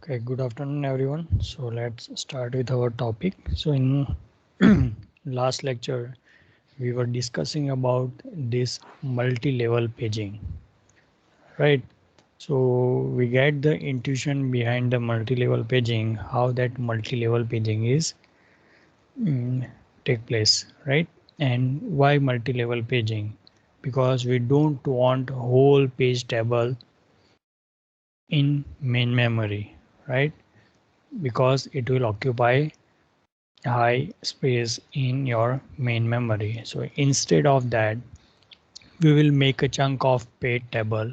Okay, good afternoon everyone. So let's start with our topic. So in last lecture we were discussing about this multi-level paging, right? So we get the intuition behind the multi-level paging, how that multi-level paging is mm, take place, right? And why multi-level paging? Because we don't want whole page table in main memory, right? Because it will occupy high space in your main memory. So instead of that, we will make a chunk of page table,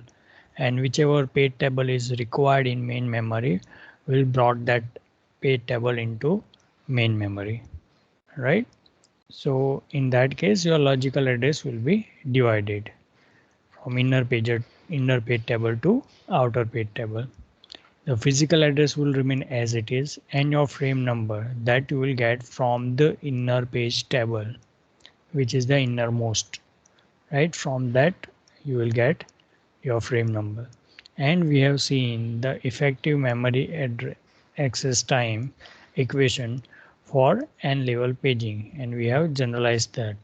and whichever page table is required in main memory, we'll brought that page table into main memory, right? So in that case, your logical address will be divided from inner page table to outer page table. The physical address will remain as it is, and your frame number that you will get from the inner page table, which is the innermost, right? From that you will get your frame number. And we have seen the effective memory access time equation for n level paging, and we have generalized that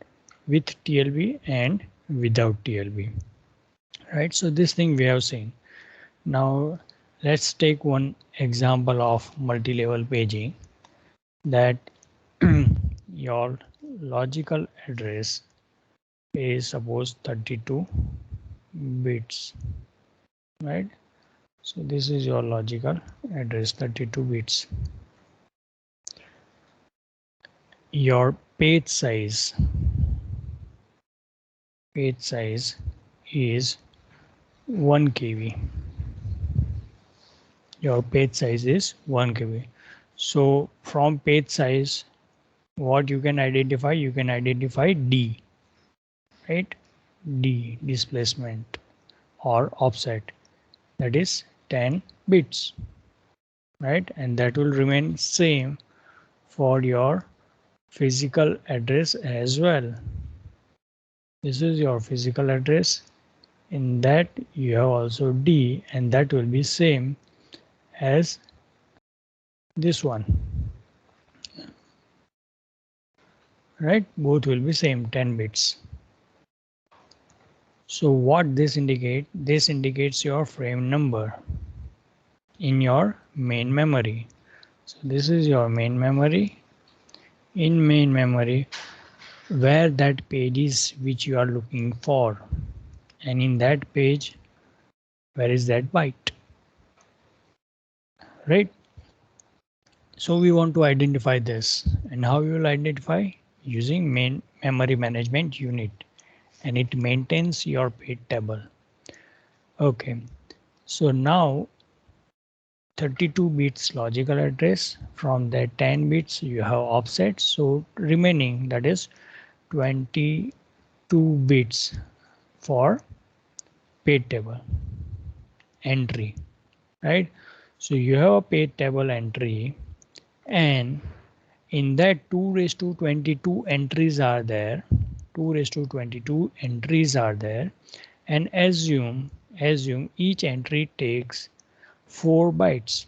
with TLB and without TLB, right? So this thing we have seen. Now let's take one example of multi-level paging, that your logical address is suppose 32 bits, right? So this is your logical address 32 bits. Your page size is 1 KB. Your page size is 1 KB. So from page size, what you can identify? You can identify D, right? D, displacement or offset, that is 10 bits, right? And that will remain same for your physical address as well. This is your physical address. In that you have also D, and that will be same as this one, right? Both will be same 10 bits. So what this indicate? This indicates your frame number in your main memory. So this is your main memory. In main memory, where that page is which you are looking for, and in that page, where is that byte, right? So we want to identify this, and how you will identify? Using main memory management unit, and it maintains your page table. Okay, so now 32 bits logical address, from that 10 bits you have offset, so remaining, that is 22 bits for page table entry, right? So you have a page table entry, and in that 2 raised to 22 entries are there. 2 raised to 22 entries are there, and assume each entry takes 4 bytes.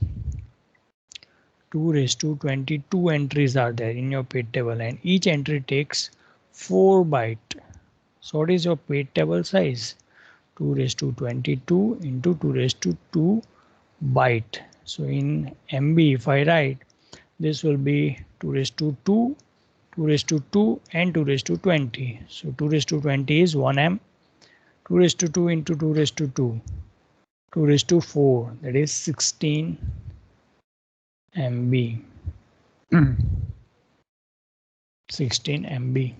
2 raised to 22 entries are there in your page table, and each entry takes 4 bytes. So what is your page table size? 2 raised to 22 into 2 raised to 2 byte. So in MB, if I write, this will be 2 raised to 2, 2 raised to 2, and 2 raised to 20. So 2 raised to 20 is 1 M. 2 raised to 2 into 2 raised to 2. 2 raised to 4, that is 16 MB. 16 MB.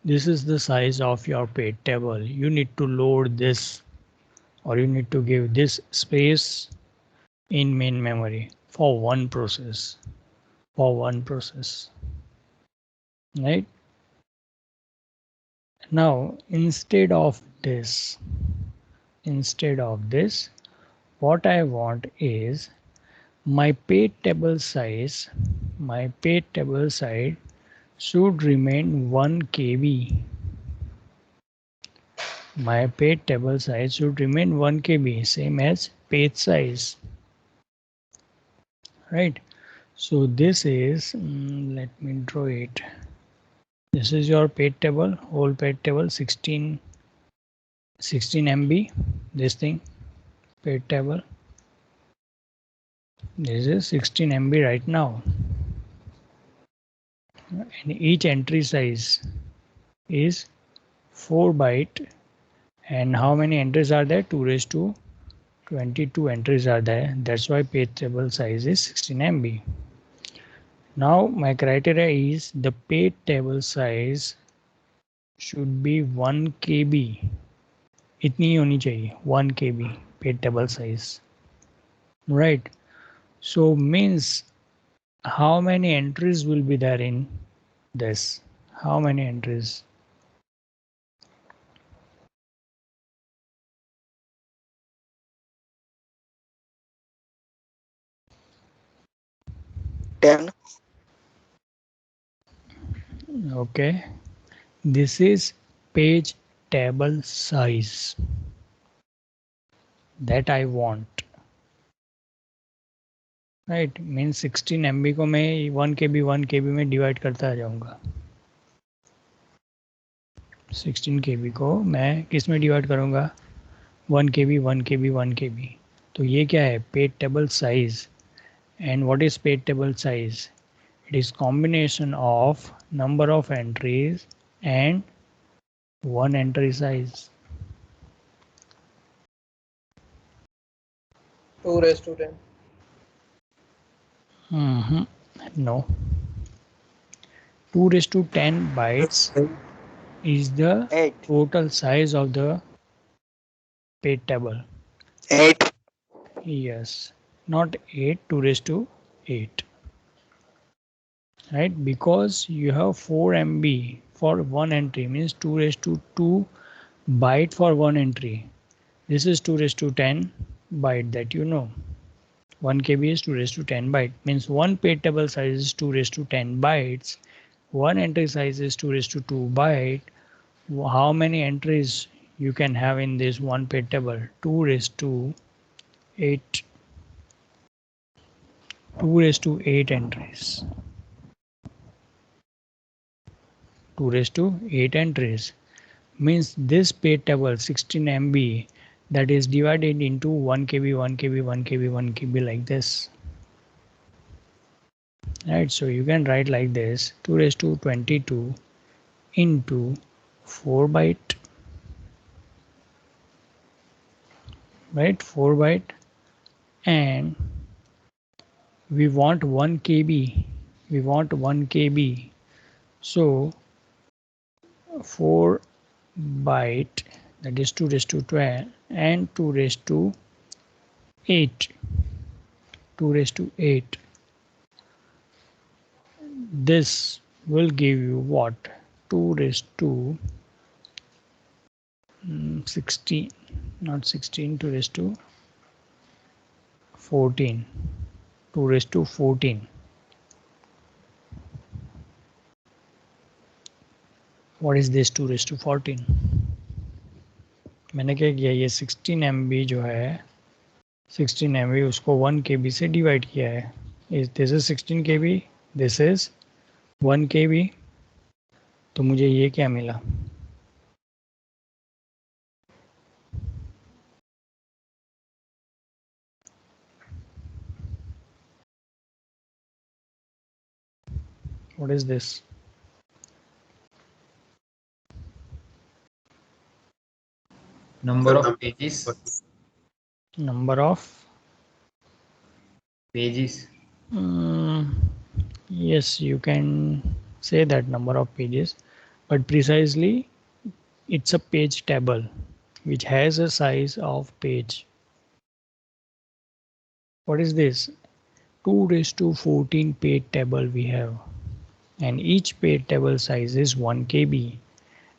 This is the size of your page table. You need to load this, or you need to give this space in main memory for one process. Right? Now instead of this, what I want is my page table size should remain 1 KB. My page table size should remain 1 KB, same as page size. right? So this is, let me draw it. This is your page table, whole page table, 16 MB, this thing, page table. This is 16 MB right now. And each entry size is 4 byte. And how many entries are there? 2 raised to 22 entries are there. That's why page table size is 16 MB. Now my criteria is the page table size should be 1 KB. इतनी ही होनी चाहिए 1 KB page table size. Right. So means how many entries will be there in this? How many entries? Okay. This is page table size that I want. Right, means 16 MB को मैं 1 KB में divide करता आ जाऊंगा. 16 KB को मैं किस में divide करूंगा? 1 KB, 1 KB, 1 KB. तो ये क्या है? Page table size. And what is page table size? It is combination of number of entries and one entry size. 2 raised to 10. No. 2 raised to 10 bytes is the 8. total size of the page table. 8. Yes, not 8, 2 raised to 8. Right, because you have 4 MB for one entry, means 2 raised to 2 byte for one entry. This is 2 raised to 10 byte, that you know. 1 KB is 2 raised to 10 byte, means one page table size is 2 raised to 10 bytes. One entry size is 2 raised to 2 byte. How many entries you can have in this one page table? 2 raised to 8. 2 raised to 8 entries. 2 raised to 8 entries means this page table 16 MB that is divided into 1 KB, 1 KB, 1 KB, 1 KB like this. Right, so you can write like this: 2 raised to 22 into 4 byte. Right, 4 byte, and we want 1 KB. We want 1 KB. So 4 byte, that is 2 raised to 12, and 2 raised to 8. 2 raised to 8. This will give you what? 2 raised to 16, not 16, 2 raised to 14. 2 raised to 14. What is this 2 raised to 14? मैंने क्या किया? ये 16 MB जो है, 16 MB उसको 1 KB से divide किया है. This is 16 KB, this is 1 KB. तो मुझे ये क्या मिला? What is this? Number of pages. Number of pages. Yes, you can say that, number of pages, but precisely it's a page table which has a size of page. What is this? 2 raised to 14 page table we have, and each page table size is 1 KB,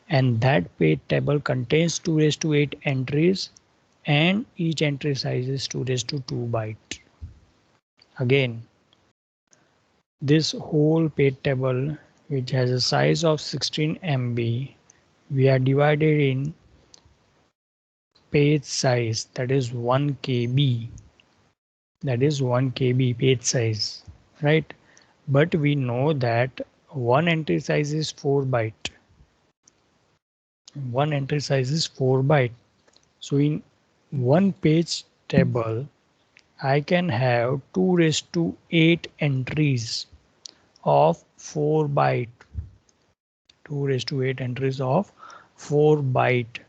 and that page table contains 2 raised to 8 entries, and each entry size is 2 raised to 2 byte. Again, this whole page table which has a size of 16 MB, we are divided in page size, that is 1 KB. that is 1 KB page size, right? But we know that one entry size is 4 byte. One entry size is 4 byte. So in one page table, I can have 2 raised to 8 entries of 4 byte. 2 raised to 8 entries of 4 byte.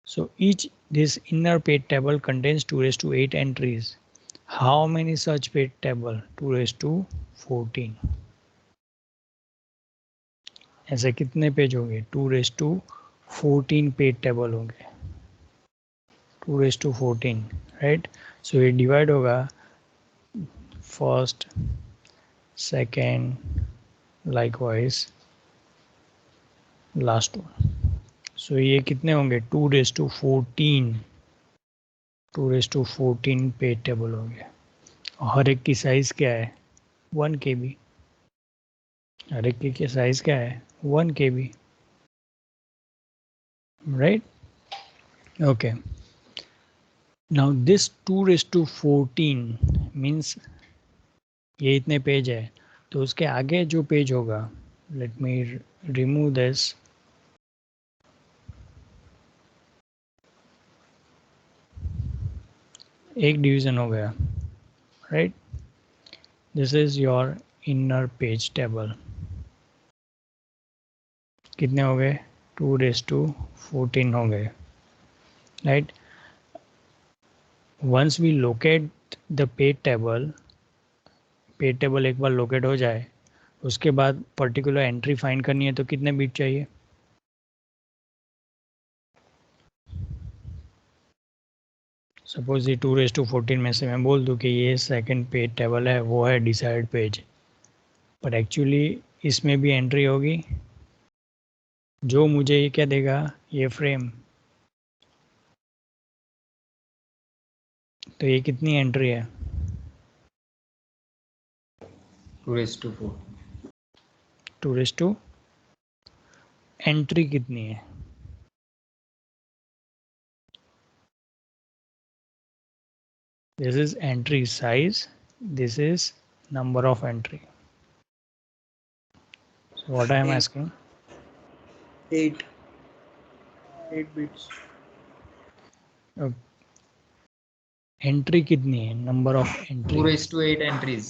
So each this inner page table contains 2 raised to 8 entries. How many such page table? 2 raised to 14. ऐसे कितने page होंगे? 2 raised to 14 page table होंगे. 2 raised to 14, right? So ये divide होगा first, second, likewise last one. So ये कितने होंगे? 2 raised to 14. 2 raised to 14 page table होंगे. हर एक की साइज क्या है? 1 KB. हर एक की साइज क्या है? 1 KB. Right? Okay. Now this 2 raised to 14 means ये इतने पेज है, तो उसके आगे जो पेज होगा, लेट मी रिमूव दिस. एक डिवीजन हो गया, right? This is your inner page table. कितने हो गए? 2 raised to 14 हो गए, right? Once we locate the page table, page table एक बार लोकेट हो जाए, उसके बाद पर्टिकुलर एंट्री फाइंड करनी है तो कितने बिट चाहिए? सपोज ये 2 raised to 14 में से मैं बोल दूं कि ये सेकंड पेज टेबल है, वो है डिसाइड पेज, पर एक्चुअली इसमें भी एंट्री होगी जो मुझे ये क्या देगा? ये फ्रेम. तो ये कितनी एंट्री है? 2 raised to 4. 2 raised to entry कितनी है? This is entry size, this is number of entry. So what I am asking? 8 bits. Entry कितनी है? Number of 2 entry. raised to 8 entries.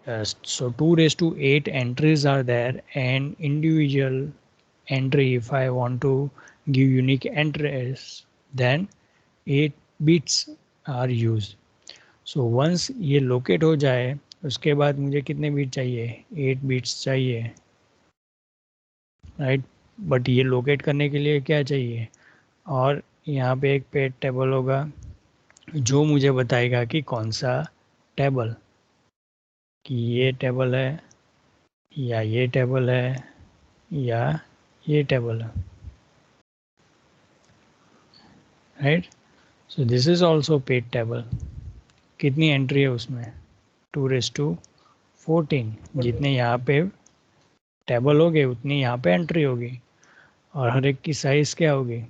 Yes, so 2 raised to 8 entries are there, and individual entry, if I want to give unique entries, then 8 bits are used. So once ये locate हो जाए, उसके बाद मुझे कितने bit चाहिए? 8 bits चाहिए, right? But ये लोकेट करने के लिए क्या चाहिए? और यहाँ पे एक पेज टेबल होगा जो मुझे बताएगा कि कौन सा टेबल, कि ये टेबल है या ये टेबल है या ये टेबल है, right? So this is also page table. कितनी एंट्री है उसमें? 2 raised to 14. जितने यहाँ पे टेबल हो गए उतनी यहाँ पे एंट्री होगी, और हर एक की साइज क्या होगी?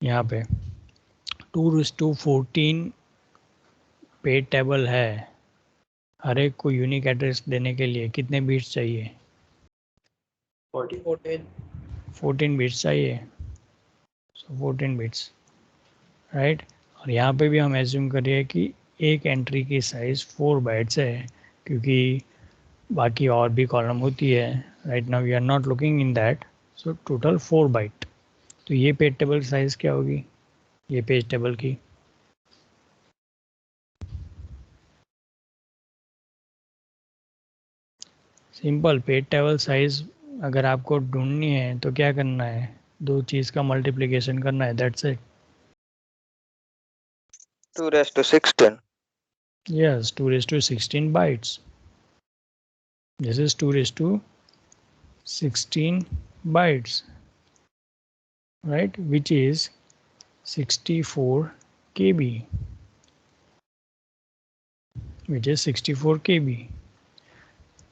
यहाँ पे 2 raised to 14 पेज टेबल है. हर एक को यूनिक एड्रेस देने के लिए कितने बिट्स चाहिए? 14 बिट्स चाहिए. सो 14 बिट्स, राइट? और यहाँ पे भी हम एज्यूम करिए कि एक एंट्री की साइज 4 बाइट्स है, क्योंकि बाकी और भी कॉलम होती है. Right now we are not looking in that. So total 4 byte. तो ये पेज टेबल की साइज क्या होगी? ये पेज टेबल की सिंपल पेज टेबल साइज अगर आपको ढूंढनी है तो क्या करना है? दो चीज़ का मल्टीप्लिकेशन करना है, that's it. 2 raised to 16. Yes, 2 raised to 16 bytes. This is 2 raised to 16 bytes, right? Which is 64 KB. Which is 64 KB.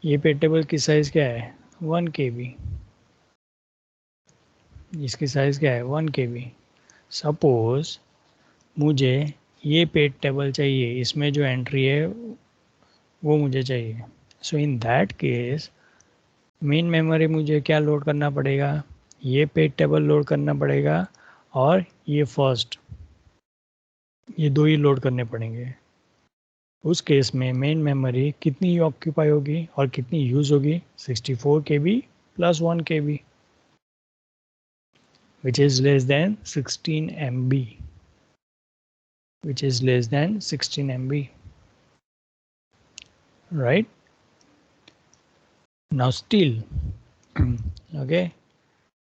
ये पेज टेबल की साइज क्या है? 1 KB. इसकी साइज क्या है? 1 KB. सपोज मुझे ये पेज टेबल चाहिए, इसमें जो एंट्री है वो मुझे चाहिए. So in that case main memory मुझे क्या लोड करना पड़ेगा, ये पेज टेबल लोड करना पड़ेगा और ये फर्स्ट, ये दो ही लोड करने पड़ेंगे. उस केस में मेन मेमोरी कितनी ऑक्यूपाई होगी और कितनी यूज होगी, 64 KB plus 1 KB which is less than 16 MB, which is less than 16 MB, right? Now still okay,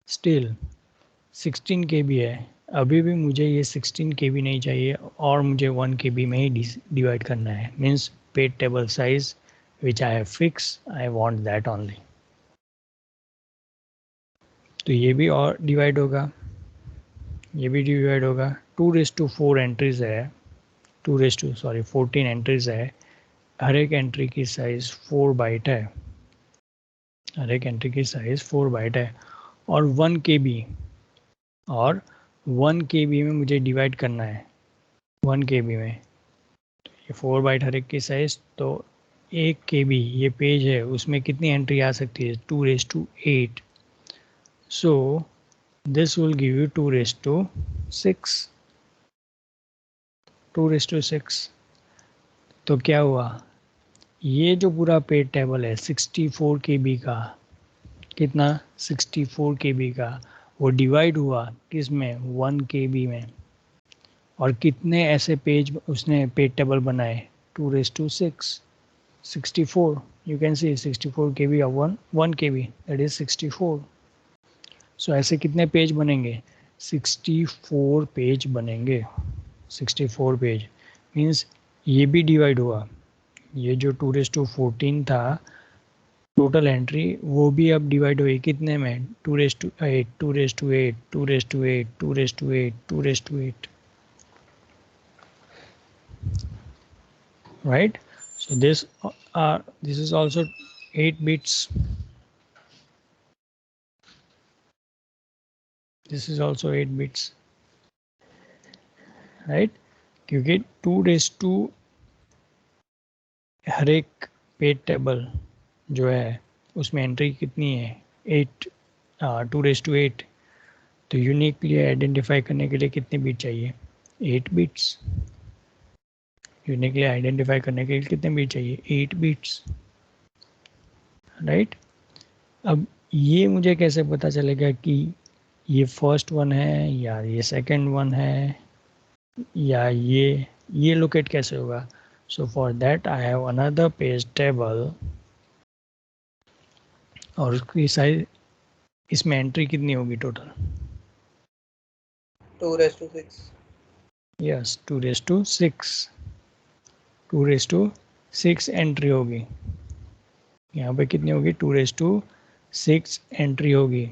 still 16 KB है, अभी भी मुझे ये 16 KB नहीं चाहिए और मुझे 1 KB में ही डिवाइड करना है. Means page table size which I have fix, I want that only. तो ये भी और डिवाइड होगा, ये भी डिवाइड होगा. 2:4 एंट्रीज है, 14 एंट्रीज है. हर एक एंट्री की साइज 4 बाइट है, हर एक एंट्री की साइज 4 बाइट है और 1 KB, और 1 KB में मुझे डिवाइड करना है. 1 KB में ये 4 बाइट हर एक की साइज, तो 1 KB ये पेज है, उसमें कितनी एंट्री आ सकती है, 2:8. So this will give you 2:6. 2:6. तो क्या हुआ, ये जो पूरा पेज टेबल है 64 KB का, कितना 64 KB का, वो डिवाइड हुआ किस में, 1 KB में. और कितने ऐसे पेज उसने पेज टेबल बनाए, 2:6. 64, you can see 64 KB और 1 KB, that is 64. So ऐसे कितने पेज बनेंगे, 64 पेज बनेंगे. 64 पेज मीन्स ये भी डिवाइड हुआ, ये जो 2:14 था टोटल एंट्री, वो भी अब डिवाइड हुई कितने में, 2:8, 2:8, 2:8, 2:8, 2:8, right? So this is also 8 bits. This is also 8 bits, right? क्योंकि 2:2 हर एक पेज टेबल जो है उसमें एंट्री कितनी है, 8, 2:8. तो यूनिकली आइडेंटिफाई करने के लिए कितने बिट चाहिए, 8 बिट्स. यूनिकली आइडेंटिफाई करने के लिए कितने बिट चाहिए, 8 बिट्स, राइट? अब ये मुझे कैसे पता चलेगा कि ये फर्स्ट वन है या ये सेकंड वन है या ये लोकेट कैसे होगा. So for that I have another page table और उसकी साइज, इसमें एंट्री कितनी होगी टोटल, 2:6. यस 2:6. 2:6 एंट्री होगी. यहाँ पे कितनी होगी, 2:6 एंट्री होगी.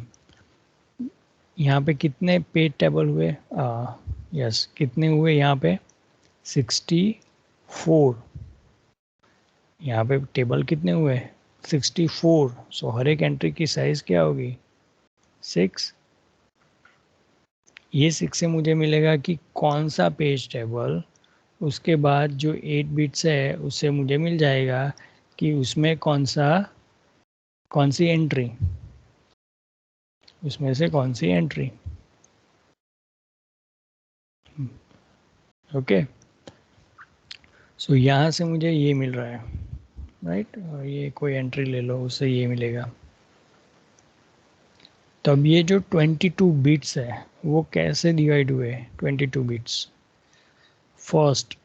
यहाँ पे कितने पेज टेबल हुए, यस कितने हुए यहाँ पे, 64. यहाँ पे टेबल कितने हुए, 64. सो हर एक एंट्री की साइज क्या होगी, 6. ये 6 से मुझे मिलेगा कि कौन सा पेज टेबल, उसके बाद जो 8 बिट्स है उससे मुझे मिल जाएगा कि उसमें कौन सी एंट्री, उसमें से कौन सी एंट्री. ओके, सो यहाँ से मुझे ये मिल रहा है, राइट? और ये कोई एंट्री ले लो, उससे ये मिलेगा. तब ये जो 22 बिट्स है वो कैसे डिवाइड हुए, 22 बिट्स. फर्स्ट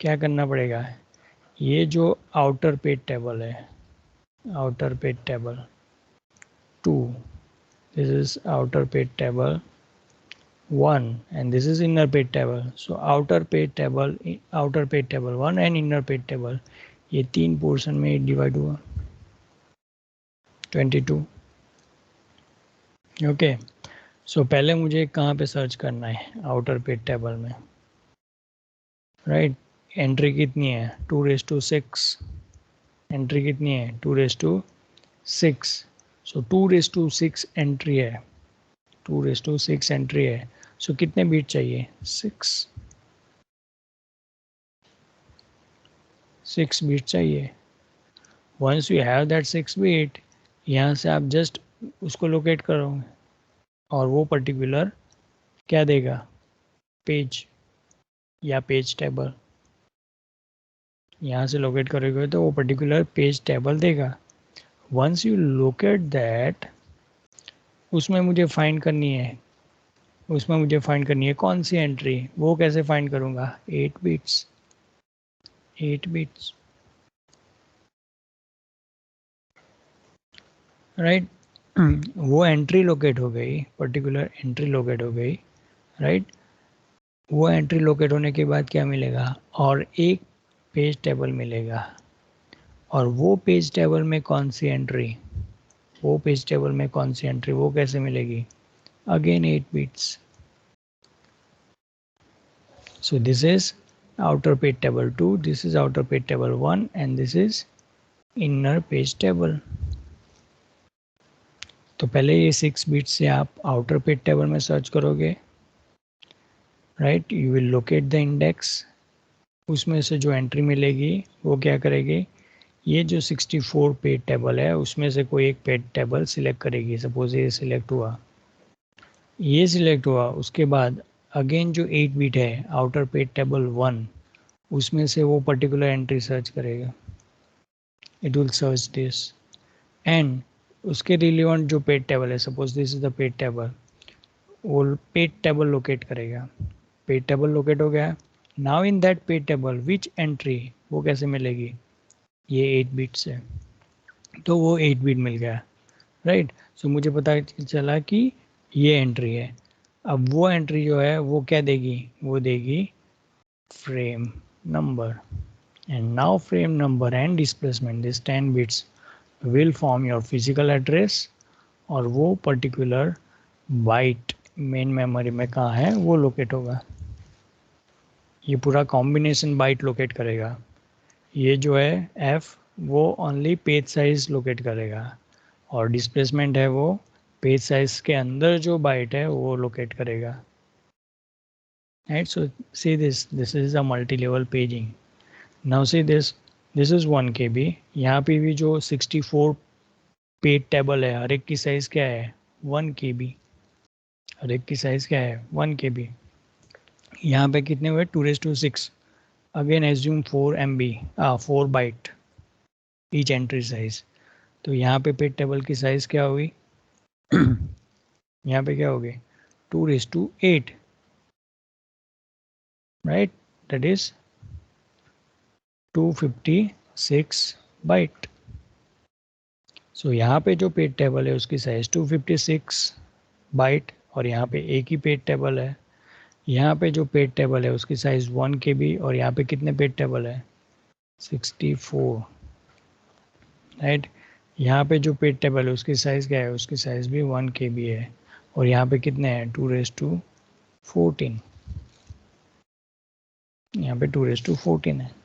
क्या करना पड़ेगा, ये जो आउटर पेज टेबल है, outer page table 2, this is outer page table 1 and this is inner page table. So outer page table 1 and inner page table, ये 3 पोर्शन में डिवाइड हुआ 22. ओके, सो पहले मुझे कहाँ पे सर्च करना है, आउटर पेज टेबल में, राइट? एंट्री कितनी है, 2:6. एंट्री कितनी है, 2:6. सो 2:6 एंट्री है, 2:6 एंट्री है. सो कितने बीट चाहिए? 6 बीट चाहिए. Once you have that 6 bit, यहाँ से आप जस्ट उसको लोकेट करोगे और वो पर्टिकुलर क्या देगा? पेज या पेज टेबल. यहाँ से लोकेट करोगे तो वो पर्टिकुलर पेज टेबल देगा. वंस यू लोकेट दैट, उसमें मुझे फाइंड करनी है कौन सी एंट्री. वो कैसे फाइंड करूँगा? 8 बिट्स. राइट. वो एंट्री लोकेट हो गई, पर्टिकुलर एंट्री लोकेट हो गई. राइट. वो एंट्री लोकेट होने के बाद क्या मिलेगा? और एक पेज टेबल मिलेगा. और वो पेज टेबल में कौन सी एंट्री? वो कैसे मिलेगी? Again 8 bits. So this is outer page table 2, this is outer page table 1, and this is inner page table. तो पहले ये 6 बिट्स से आप आउटर पेज टेबल में सर्च करोगे. Right. You will locate the index. उसमें से जो एंट्री मिलेगी वो क्या करेगी? ये जो 64 पेज टेबल है उसमें से कोई एक पेज टेबल सिलेक्ट करेगी. सपोज ये सिलेक्ट हुआ, उसके बाद अगेन जो 8 बिट है आउटर पेज टेबल 1, उसमें से वो पर्टिकुलर एंट्री सर्च करेगा. It will search this and उसके रिलेवेंट जो पेज टेबल है, suppose this is the page table, वो पेज टेबल लोकेट करेगा. पेज टेबल लोकेट हो गया. Now in that page table which entry, वो कैसे मिलेगी? ये 8 बिट से. तो वो 8 बिट मिल गया. राइट. सो मुझे पता चला कि ये एंट्री है. अब वो एंट्री जो है वो क्या देगी? वो देगी frame number. And now frame number and displacement, this 10 bits will form your physical address. और वो पर्टिकुलर बाइट मेन मेमोरी में कहाँ है वो लोकेट होगा. ये पूरा कॉम्बिनेशन बाइट लोकेट करेगा. ये जो है F, वो ओनली पेज साइज लोकेट करेगा. और डिस्प्लेसमेंट है वो पेज साइज के अंदर जो बाइट है वो लोकेट करेगा. Right. So see this is a multi level paging. Now see this is 1 KB. यहाँ पे भी जो 64 पेज टेबल है हर एक की साइज क्या है? 1 KB. हर एक की साइज क्या है? 1 KB. यहाँ पे कितने हुए? 2⁶. Again assume 4 MB, 4 byte each entry size. तो यहाँ पे पेज टेबल की साइज क्या होगी? यहाँ पे क्या होगी? 2:8. Right. That is 256 byte. So यहाँ पे जो पेज टेबल है उसकी साइज 256 बाइट. और यहाँ पे एक ही पेज टेबल है. यहाँ पे जो पेज टेबल है उसकी साइज 1 KB. और यहाँ पे कितने पेज टेबल है? 64. राइट. यहाँ पे जो पेज टेबल है उसकी साइज क्या है? उसकी साइज भी 1 KB है. और यहाँ पे कितने हैं? 2:14. यहाँ पे 2:14 है.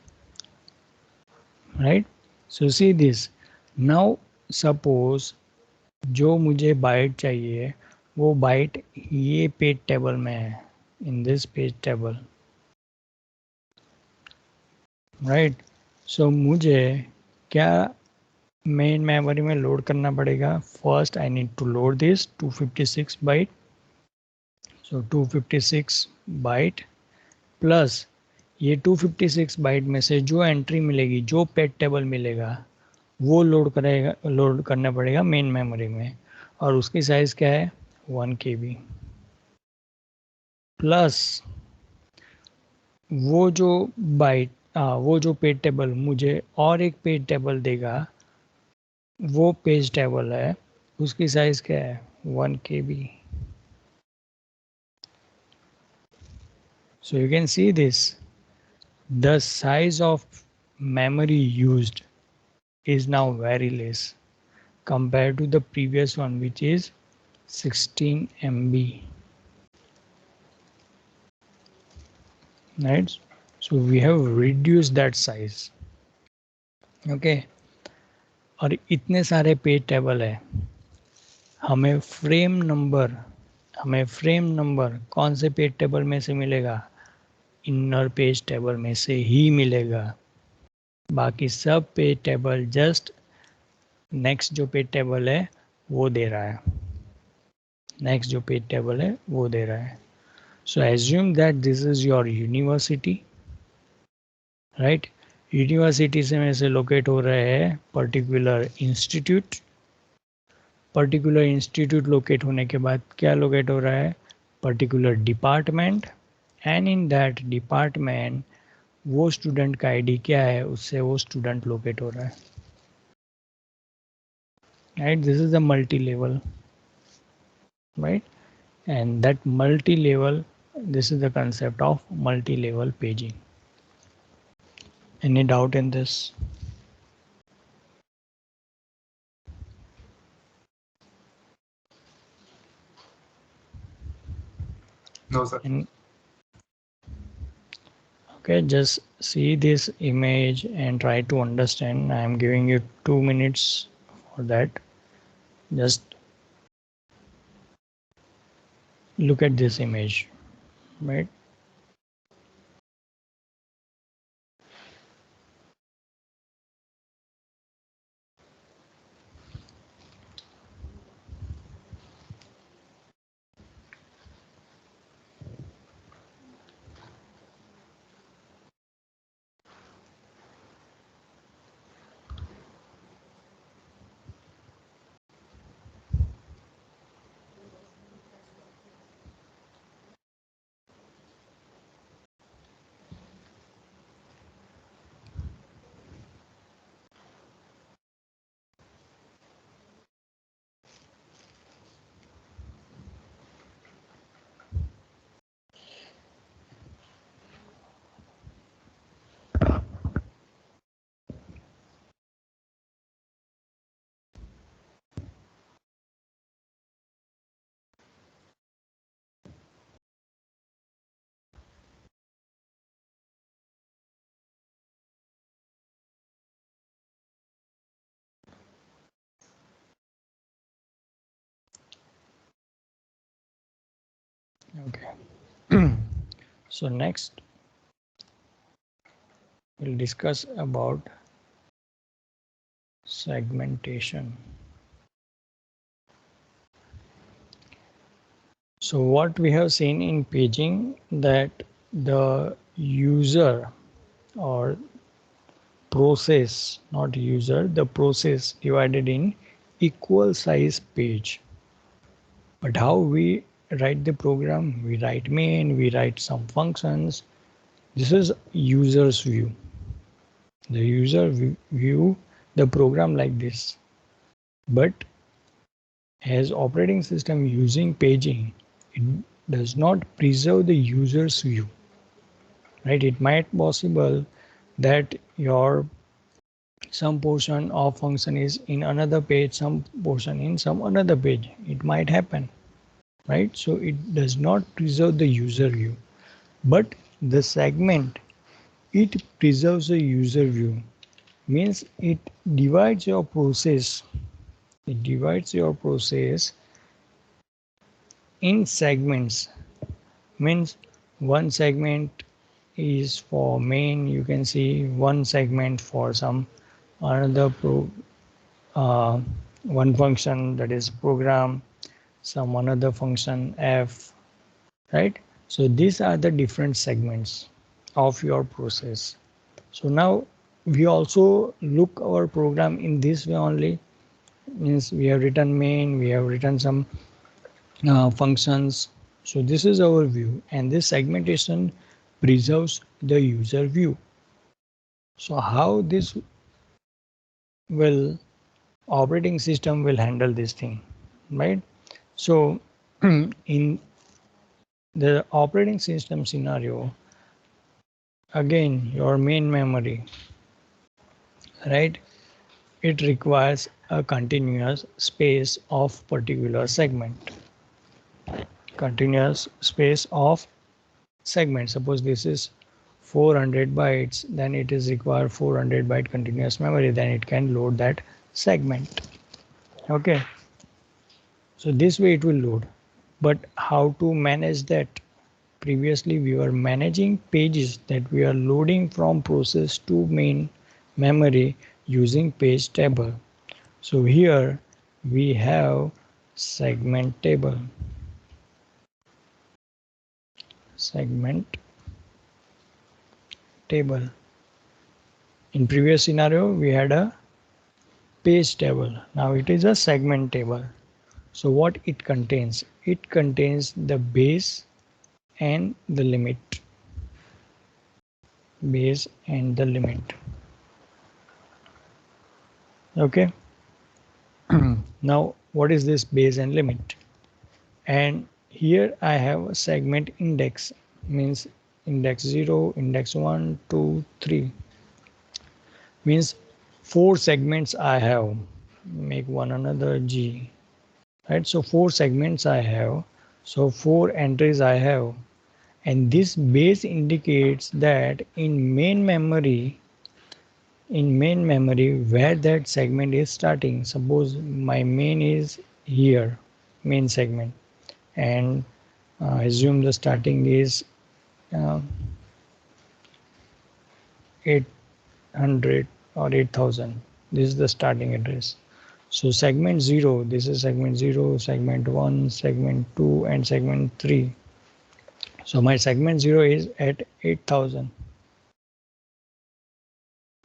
Right. So see this. Now suppose जो मुझे बाइट चाहिए वो बाइट ये पेज टेबल में है, in this page table. Right. So मुझे क्या मेन मेमोरी में लोड करना पड़ेगा? First I need to load this 256 byte. So 256 byte plus ये 256 बाइट में से जो एंट्री मिलेगी, जो पेज टेबल मिलेगा, वो लोड करना पड़ेगा मेन मेमोरी में. और उसकी साइज क्या है? 1 KB. प्लस वो जो वो जो पेज टेबल मुझे और एक पेज टेबल देगा, वो पेज टेबल है उसकी साइज क्या है? 1 KB. So you can see this. The size of memory used is now very less compared to the previous one, which is 16 MB. Right. So we have reduced that size. Okay. और इतने सारे page table है, हमें frame हमें frame number कौन से page table में से मिलेगा, इनर पेज टेबल में से ही मिलेगा। बाकी सब पेज टेबल जस्ट नेक्स्ट जो पेज टेबल है वो दे रहा है, नेक्स्ट जो पेज टेबल है वो दे रहा है। So assume that this is your university, right. University से में से लोकेट हो रहे हैं particular institute, particular institute locate होने के बाद क्या लोकेट हो रहा है, particular department, and in that department वो स्टूडेंट का आईडी क्या है, उससे वो स्टूडेंट लोकेट हो रहा है, right. This is a multi level, right, and that multi level, this is the concept of multi-level paging. Any doubt in this? No, sir. Okay, just see this image and try to understand. I am giving you 2 minutes for that. Just look at this image, right? Okay. So next we'll discuss about segmentation. So what we have seen in paging, that the user or process, not user, the process divided in equal size page. But how we write the program, we write main, we write some functions. This is user's view. The user view the program like this. But as operating system using paging, it does not preserve the user's view, right? It might possible that your some portion of function is in another page, some portion in some another page. It might happen, right? So it does not preserve the user view, but the segment, it preserves the user view, means it divides your process, it divides your process in segments. Means one segment is for main, you can see one segment for some another one function, that is program, some another function f, right? So these are the different segments of your process. So now we also look our program in this way only, means we have written main, we have written some functions. So this is our view, and this segmentation preserves the user view. So how this will operating system will handle this thing, right? So in the operating system scenario, again your main memory, right, it requires a continuous space of particular segment, continuous space of segment. Suppose this is 400 bytes, then it is required 400 byte continuous memory, then it can load that segment. Okay, so this way it will load. But how to manage that? Previously we were managing pages that we are loading from process to main memory using page table. So here we have segment table. Segment table. In previous scenario we had a page table. Now it is a segment table. So what it contains? It contains the base and the limit. Base and the limit. Okay. Now what is this base and limit? And here I have a segment index, means index 0, index 1, 2, 3. Means 4 segments I have. Make one another G. Right, so 4 segments I have. So 4 entries I have. And this base indicates that in main memory where that segment is starting. Suppose my main is here, main segment, and assume the starting is 800 or 8000. This is the starting address. So segment 0, this is segment 0, segment 1, segment 2, and segment 3. So my segment 0 is at 8000.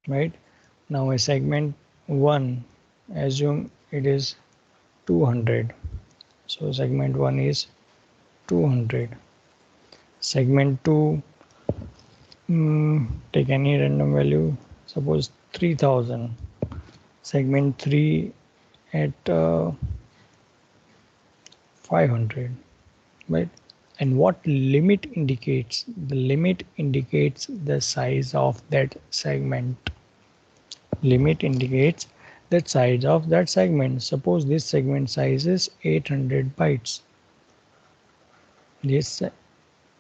Right, now my segment 1, assume it is 200. So segment 1 is 200. Segment 2, take any random value, suppose 3000. Segment 3 at 500. Right, and what limit indicates? The limit indicates the size of that segment. Limit indicates the size of that segment. Suppose this segment size is 800 bytes. This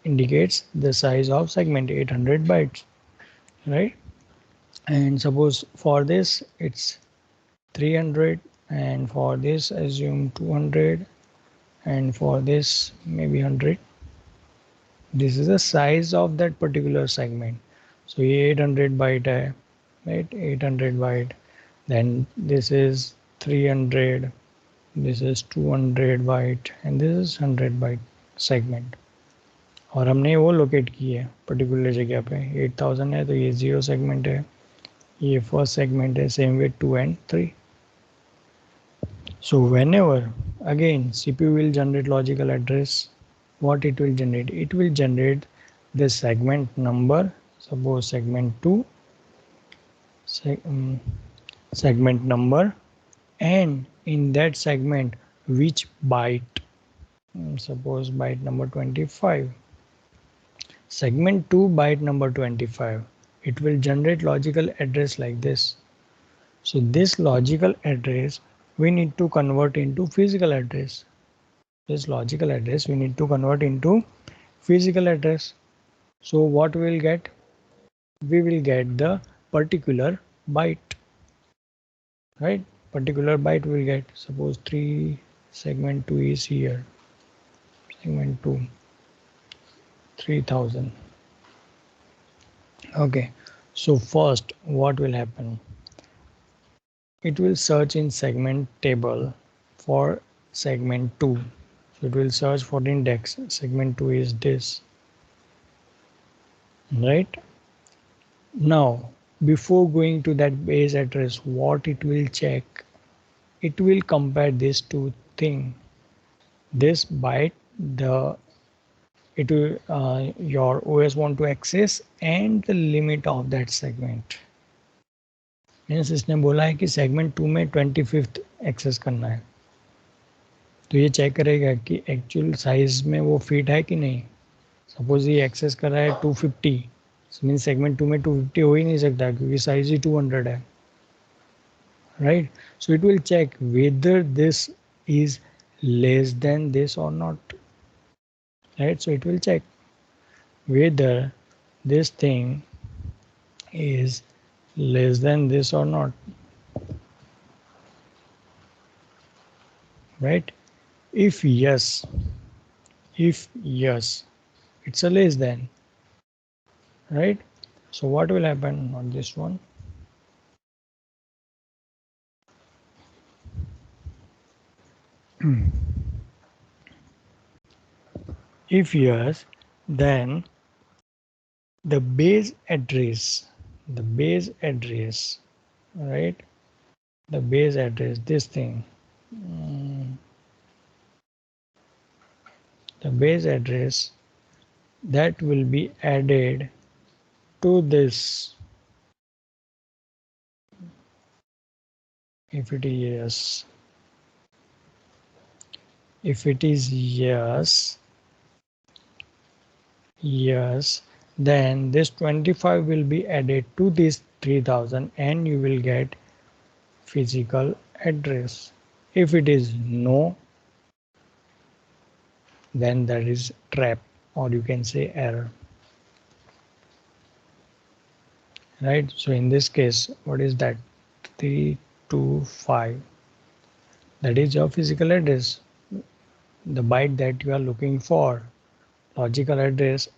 indicates the size of segment 800 bytes, right? And suppose for this it's 300, and for this assume 200, and for this maybe 100. This is the size of that particular segment. So 800 byte, right? 800 byte. Then this is 300. This is 200 byte, and this is 100 byte segment. और हमने वो locate की है particular जगह पे 8000 है, तो ये 0 सेगमेंट है, ये फर्स्ट सेगमेंट है, same with 2 and 3. So whenever again CPU will generate logical address, what it will generate? It will generate the segment number. Suppose segment 2, segment number, and in that segment which byte. Suppose byte number 25. Segment 2 byte number 25. It will generate logical address like this. So this logical address we need to convert into physical address. This logical address we need to convert into physical address. So what we will get? We will get the particular byte. Right? Particular byte we will get. Suppose 3, segment 2 is here. Segment 2, 3000. Okay, so first what will happen? It will search in segment table for segment 2. So it will search for the index. Segment 2 is this. Right? Now, before going to that base address, what it will check? It will compare these two things. This byte, your OS want to access, and the limit of that segment. Means इसने बोला है कि segment 2 में 25th access करना है, तो ये check करेगा कि एक्चुअल साइज में वो फिट है कि नहीं. सपोज ये एक्सेस कर रहा है 250, मीन्स सेगमेंट 2 में 250 हो ही नहीं सकता क्योंकि साइज ही 200 है. Right, so it will check whether this is less than this और not. Right, so it will check whether this thing is less than this or not. Right, if yes, If yes, it's a less than, right? So what will happen on this one? If yes, then the base address, right? The base address, this thing, the base address that will be added to this, if it is yes, if it is yes, then this 25 will be added to this 3000 and you will get physical address. If it is no, then that is trap, or you can say error, right? So in this case, what is that? 325, that is your physical address, the byte that you are looking for. Logical address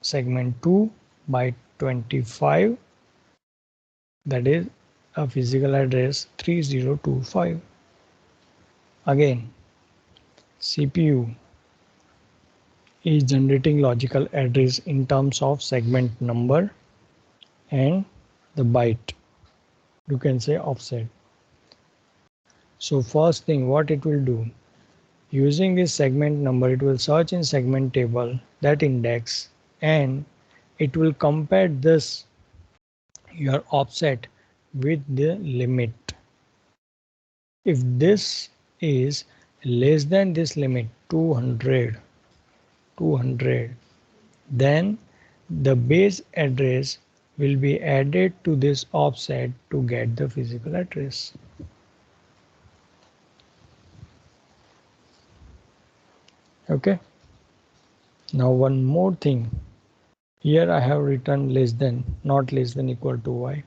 segment 2 byte 25, that is a physical address 3025. Again, CPU is generating logical address in terms of segment number and the byte, you can say offset. So first thing what it will do, using this segment number, it will search in segment table that index and it will compare this your offset with the limit. If this is less than this limit 200, then the base address will be added to this offset to get the physical address. Okay. Now one more thing. Here I have written less than, not less than equal to y.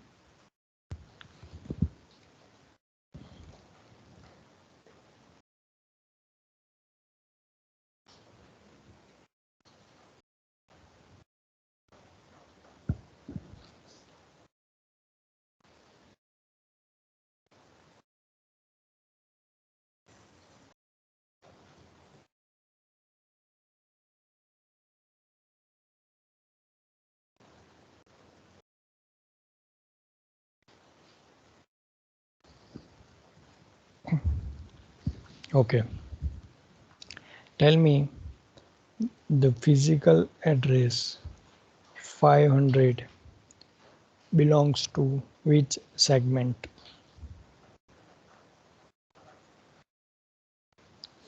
Okay. Tell me the physical address 500 belongs to which segment?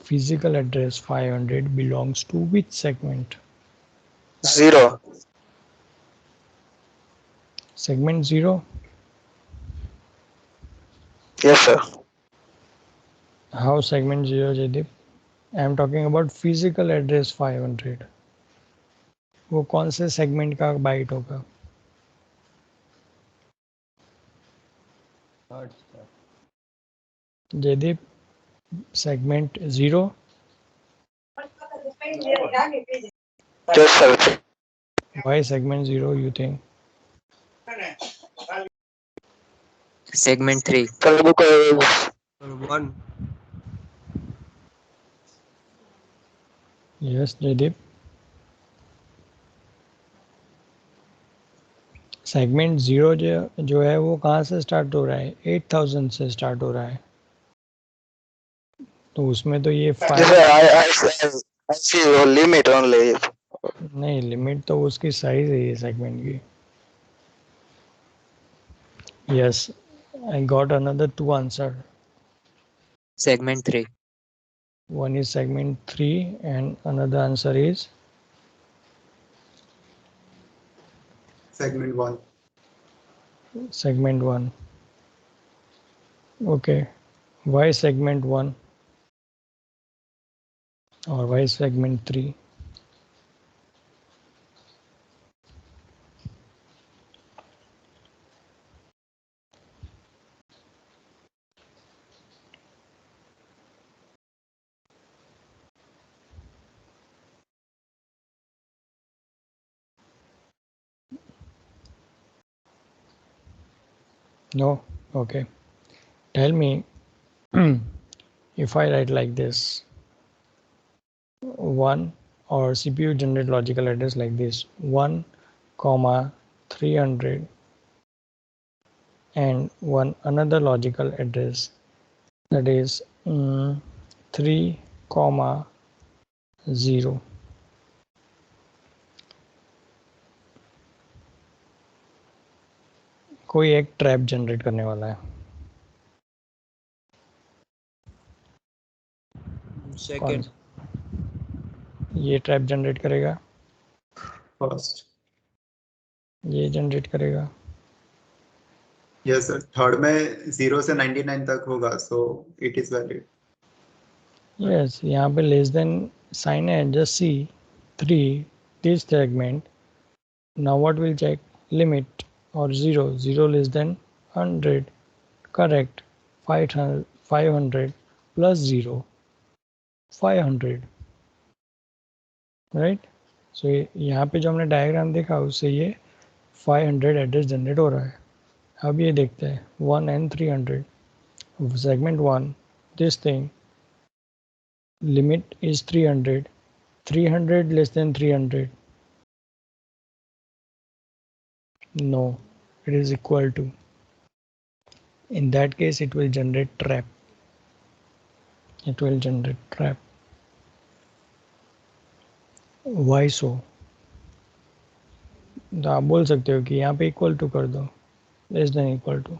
Physical address 500 belongs to which segment? 0. Segment 0? Yes, sir. How segment 0, Jaydeep? I am talking about physical address 500. वो कौन से segment का byte होगा? Jaydeep, segment 0? Yes, sir. Why segment 0 you think? Segment 3. Sir, because 1. Yes, Jaydeep. Segment 0 जो है वो कहाँ से स्टार्ट हो रहा है? 8000 से स्टार्ट हो रहा है, तो उसमें तो ये yes, 5 sir, I see your limit only. नहीं, लिमिट तो उसकी साइज है ये सेगमेंट की. Yes, I got another 2 answer. Segment 3. One is segment 3 and another answer is Segment 1. segment 1. Okay, why segment 1 or why segment 3? No? Okay. Tell me if I write like this 1 or CPU generate logical address like this 1 comma 300 and one another logical address that is 3 comma 0. कोई एक trap generate करने वाला है Second. ये trap generate करेगा first ये generate करेगा yes sir third में 0 से 99 तक होगा so it is valid yes यहाँ पे लेस देन साइन है just see 3 this segment now what will check limit or 0 less than 100 correct 500 plus 0 500 right so यहाँ पे जो हमने डायग्राम देखा उससे ये 500 एड्रेस जनरेट हो रहा है अब ये देखते हैं 1 and 300 segment 1 this thing limit is 300 less than 300 no it is equal to in that case it will generate trap why so तो आप बोल सकते हो कि यहाँ पे इक्वल टू कर दो लेस देन इक्वल टू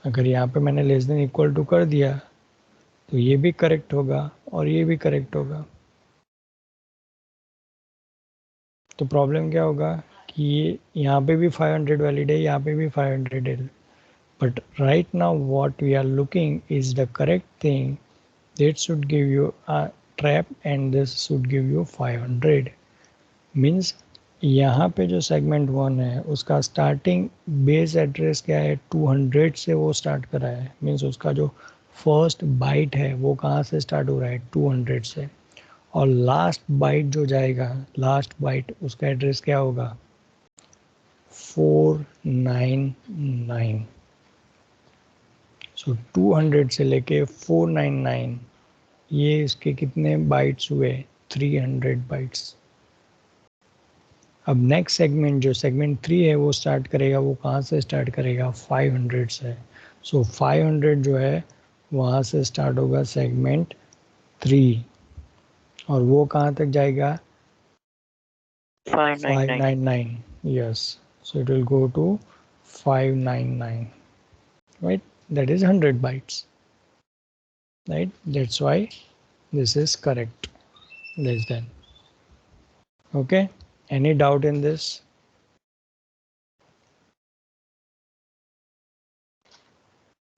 अगर यहाँ पे मैंने लेस देन इक्वल टू कर दिया तो ये भी करेक्ट होगा और ये भी करेक्ट होगा तो प्रॉब्लम क्या होगा कि यहाँ पे भी 500 वैलिड है यहाँ पे भी 500 है but right now what we are looking is the correct thing that should give you a trap and this should give you 500 means यहाँ पे जो सेगमेंट 1 है उसका स्टार्टिंग बेस एड्रेस क्या है 200 से वो स्टार्ट करा है मीन्स उसका जो फर्स्ट बाइट है वो कहाँ से स्टार्ट हो रहा है 200 से और लास्ट बाइट जो जाएगा लास्ट बाइट उसका एड्रेस क्या होगा 499 सो 200 से लेके 499 ये इसके कितने बाइट्स हुए 300 बाइट्स अब नेक्स्ट सेगमेंट जो सेगमेंट 3 है वो स्टार्ट करेगा वो कहाँ से स्टार्ट करेगा 500 से सो 500 जो है वहाँ से स्टार्ट होगा सेगमेंट 3 और वो कहाँ तक जाएगा 599 yes so it will go to 599 right that is 100 bytes right that's why this is correct less than okay any doubt in this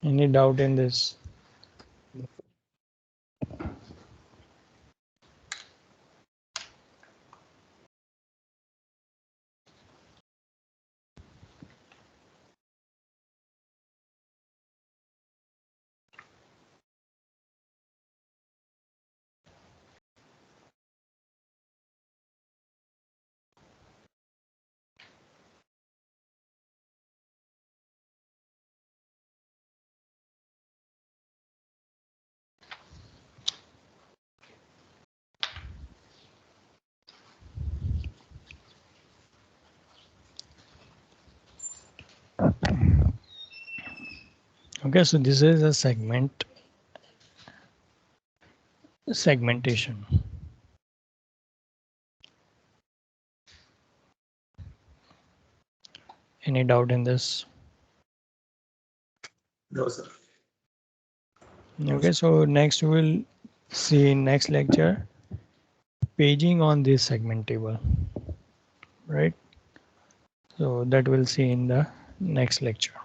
any doubt in this okay so this is a segmentation any doubt in this no sir okay so next we will see in next lecture paging on this segment table right so that we'll see in the next lecture